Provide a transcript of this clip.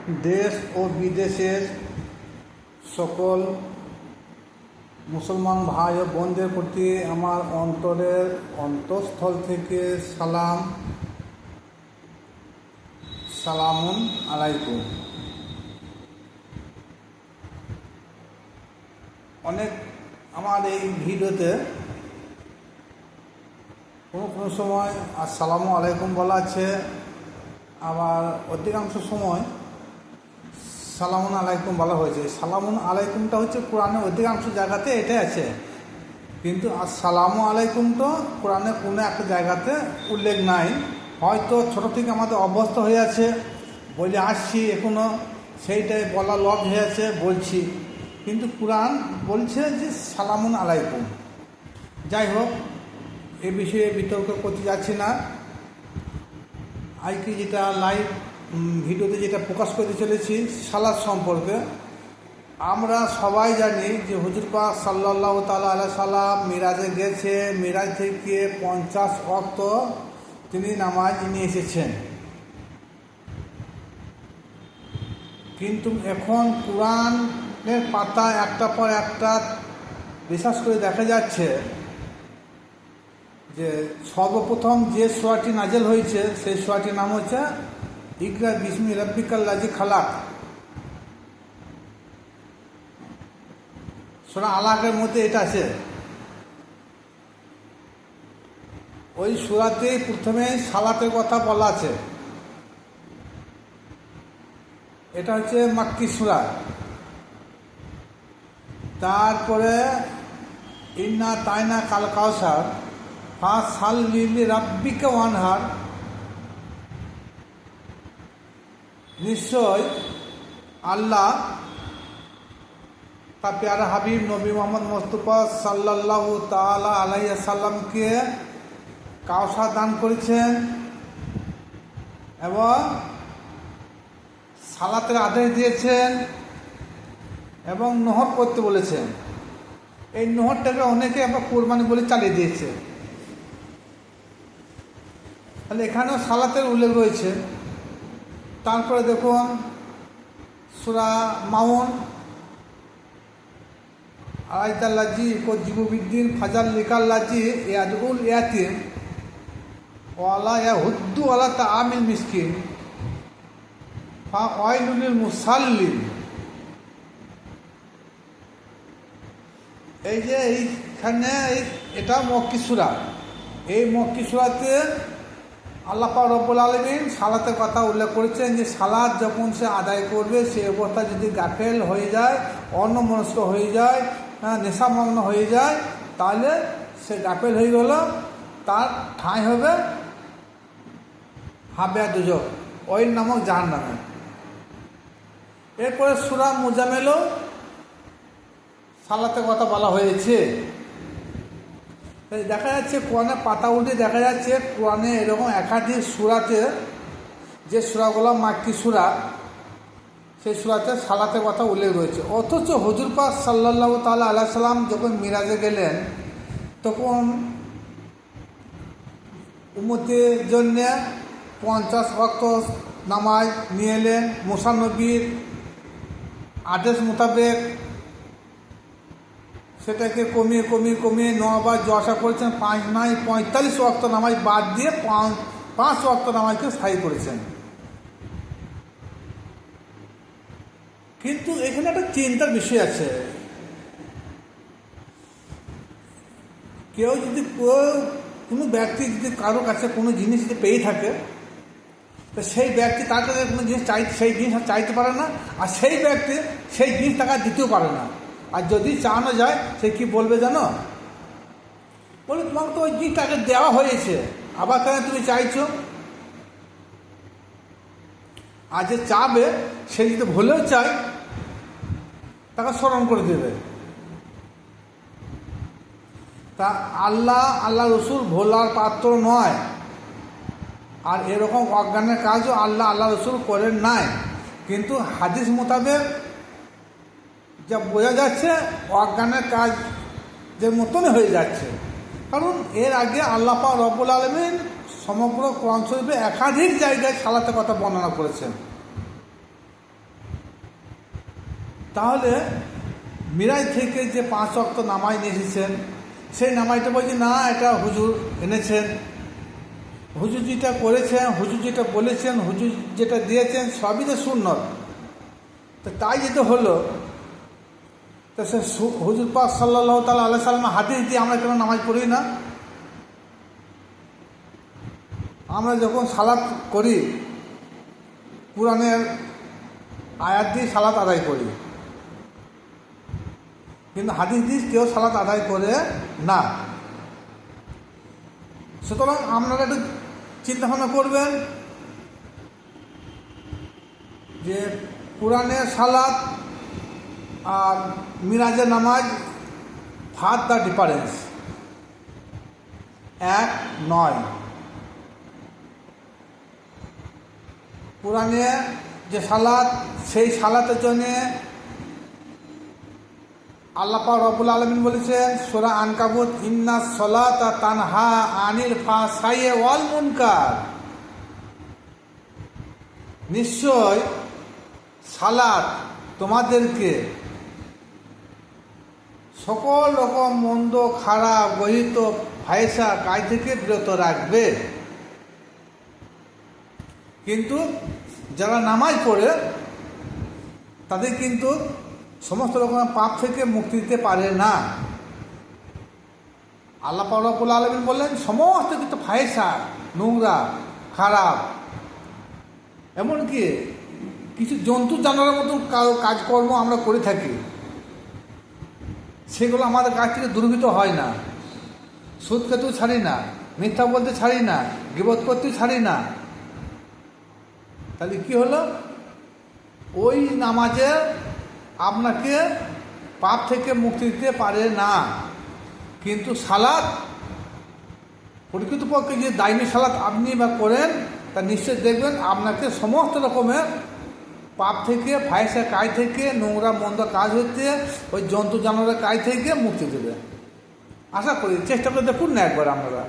দেশ ও বিদেশের সকল মুসলমান ভাই ও বোনদের প্রতি আমার অন্তরের অন্তঃস্থল থেকে সালামুন আলাইকুম। অনেক আমার এই ভিডিওতে কোনো সময় আসসালামু আলাইকুম বলা আছে, আবার অধিকাংশ সময় সালামুন আলাইকুম বলা হয়েছে। সালামুন আলাইকুমটা হচ্ছে কোরআনের অধিকাংশ জায়গাতে এটাই আছে, কিন্তু আসসালামু আলাইকুম তো কোরআনের কোনো একটা জায়গাতে উল্লেখ নাই। হয়তো ছোটো থেকে আমাদের অভ্যস্ত হয়ে আছে, বলে আসছি, এখনও সেইটাই বলা লজ হয়ে আছে, বলছি, কিন্তু কোরআন বলছে যে সালামুন আলাইকুম। যাই হোক, এ বিষয়ে বিতর্ক করতে যাচ্ছি না। আজকে যেটা লাইভ ভিডিওতে যেটা প্রকাশ করতে চলেছি সালাত সম্পর্কে, আমরা সবাই জানি যে হুজুর পাক সাল্লাল্লাহু তাআলা আলাইহি সাল্লাম মিরাজে গেছে, মিরাজ থেকে 50 ওয়াক্ত তিনি নামাজ নিয়ে এসেছেন। কিন্তু এখন কোরআনের পাতা একটা পর একটা বিশেষ করে দেখা যাচ্ছে যে সর্বপ্রথম যে সূরাটি নাজেল হয়েছে সেই সূরাটির নাম হচ্ছে ইকরা বিসমি রাব্বিকাল্লাযী খালাক। সূরা আলাকের মধ্যে এটা আছে। ওই সূরাতেই প্রথমে সালাতের কথা বলা আছে। এটা হচ্ছে মাক্কি সূরা। তারপরে ইন্না তাইনা কাল কাউসার ফাসাল্লি লিরাব্বিকা ওয়ানহার, নিশ্চয় আল্লাহ তার প্যারা হাবিব নবী মোহাম্মদ মুস্তাফা সাল্লাল্লাহু তাআলা আলাইহি সাল্লামকে কাউসার দান করেছেন এবং সালাতের আদেশ দিয়েছেন এবং নহর করতে বলেছেন। এই নহরটাকে অনেকে আবার কোরবানি বলে চালিয়ে দিয়েছে। তাহলে এখানেও সালাতের উল্লেখ রয়েছে। তারপরে দেখুন সূরা মাউন আয়াতাল্লাজি জিবুবিদ্দিন ফাজাল লিকাল্লাজি ইয়াদুল ইয়াতিম ওয়ালা ইয়াহুদ্দু আলা তাআমিল মিসকিন ফাওয়াইলুল মুসাল্লিন। এই যে এইখানে এটা মক্কি সূরা। এই মক্কি সূরাতে আল্লাহ পাক রব্বুল আলামিন সালাতের কথা উল্লেখ করেছেন যে সালাত যখন সে আদায় করবে সে অবস্থা যদি গাফেল হয়ে যায়, অন্যমনস্ক হয়ে যায়, নেশামগ্ন হয়ে যায়, তাহলে সে গাফেল হয়ে গেল, তার ঠাঁই হবে হাবিয়া দুজক, ওই নামক জাহান্নামে। এরপরে সূরা মুজাম্মিলও সালাতের কথা বলা হয়েছে। দেখা যাচ্ছে কোরআনের পাতা উল্টে দেখা যাচ্ছে কোরআনে এরকম একাধিক সূরাতে, যে সূরাগুলো মাক্কি সূরা, সেই সূরাতে সালাতের কথা উল্লেখ রয়েছে। অথচ হুজুর পাক সাল্লাল্লাহু তাআলা আলাইহি সাল্লাম যখন মিরাজে গেলেন তখন উম্মতের জন্য 50 ওয়াক্ত নামাজ নিয়ে এলেন। মুসা নবীর আদেশ মোতাবেক সেটাকে কমিয়ে 9বার জশা করেছেন। 5 নয় 45 ওয়াক্ত নামাজ বাদ দিয়ে 5 ওয়াক্ত নামাজকে স্থায়ী করেছেন। কিন্তু এখানে একটা চিন্তার বিষয় আছে। কেউ যদি কোনো ব্যক্তি যদি কারো কাছে কোনো জিনিস যদি পেয়ে থাকে, তো সেই ব্যক্তি তার কাছে কোনো জিনিস সেই জিনিস চাইতে পারে না, আর সেই ব্যক্তি সেই জিনিস টাকা দিতেও পারে না। আর যদি চানো যায় সে কি বলবে জানো? বলে তোমাকে তো ওই জিনিসটাকে দেওয়া হয়েছে, আবার কেন তুমি চাইছো? আর যে চাবে সে যদি ভুলেও চায় তাকে স্মরণ করে দেবে। তা আল্লাহ রসুল ভোলার পাত্র নয়, আর এরকম অজ্ঞানের কাজও আল্লাহ রসুল করেন নাই। কিন্তু হাদিস মোতাবেক যা বোঝা যাচ্ছে অজ্ঞানের কাজ যে মতনই হয়ে যাচ্ছে। কারণ এর আগে আল্লাহ পাক রব্বুল আলামিন সমগ্র কোরআন শরীফে একাধিক জায়গায় সালাতের কথা বর্ণনা করেছেন। তাহলে মিরাজ থেকে যে 5 ওয়াক্ত নামাজ নিয়ে এসেছেন, সেই নামাজটা বলছি না এটা হুজুর এনেছেন, হুজুর যেটা করেছেন, হুজুর যেটা বলেছেন, হুজুর যেটা দিয়েছেন সবই তো সুন্নত। তো তাই যেটা হলো, তা সে হুজুর পাক সাল্লাল্লাহু তাআলা আলাইহি সাল্লাম হাদিস দিয়ে আমরা কেন নামাজ পড়ি না? আমরা যখন সালাত করি কুরআনের আয়াত দিয়ে সালাত আদায় করি, কিন্তু হাদিস দিয়ে কেউ সালাত আদায় করে না। সুতরাং আপনারা একটু চিন্তা ভাবনা করবেন যে কুরআনের সালাত আর মিরাজের নামাজ ফার দ্য ডিফারেন্স, এক নয়। কুরআনে যে সালাত, সেই সালাতের জন্যে আল্লাহ পাক রব্বুল আলামিন বলেছেন সূরা আনকাবুত, ইন্নাস সালাতা তানহা আনিল ফাহশাই ওয়াল মুনকার, নিশ্চয় সালাত তোমাদেরকে সকল রকম মন্দ, খারাপ, গহিত, ফায়সা কাজ থেকে বিরত রাখবে। কিন্তু যারা নামাজ পড়ে তাদের কিন্তু সমস্ত রকমের পাপ থেকে মুক্তি দিতে পারে না। আল্লাহ পাক রব্বুল আলামিন বললেন সমস্ত কিন্তু ফায়সা, নোংরা, খারাপ, এমনকি কিছু জন্তু জানোয়ারের মতো কাজকর্ম আমরা করে থাকি, সেগুলো আমাদের কাছ থেকে দূরীভূত হয় না। সুদ খেতেও ছাড়ি না, মিথ্যা বলতে ছাড়ি না, গীবত করতেও ছাড়ি না। তাহলে কি হলো? ওই নামাজে আপনাকে পাপ থেকে মুক্তি দিতে পারে না। কিন্তু সালাত, প্রকৃতপক্ষে যে দাইমি সালাত আপনি বা করেন, তা নিশ্চয় দেখবেন আপনাকে সমস্ত রকমের পাপ থেকে, ফায়সা কাজ থেকে, নোংরা মন্দ কাজ হচ্ছে, ওই জন্তু জানোয়ারের কাজ থেকে মুক্তি দেবে। আশা করি চেষ্টা করে দেখুন না একবার আপনারা।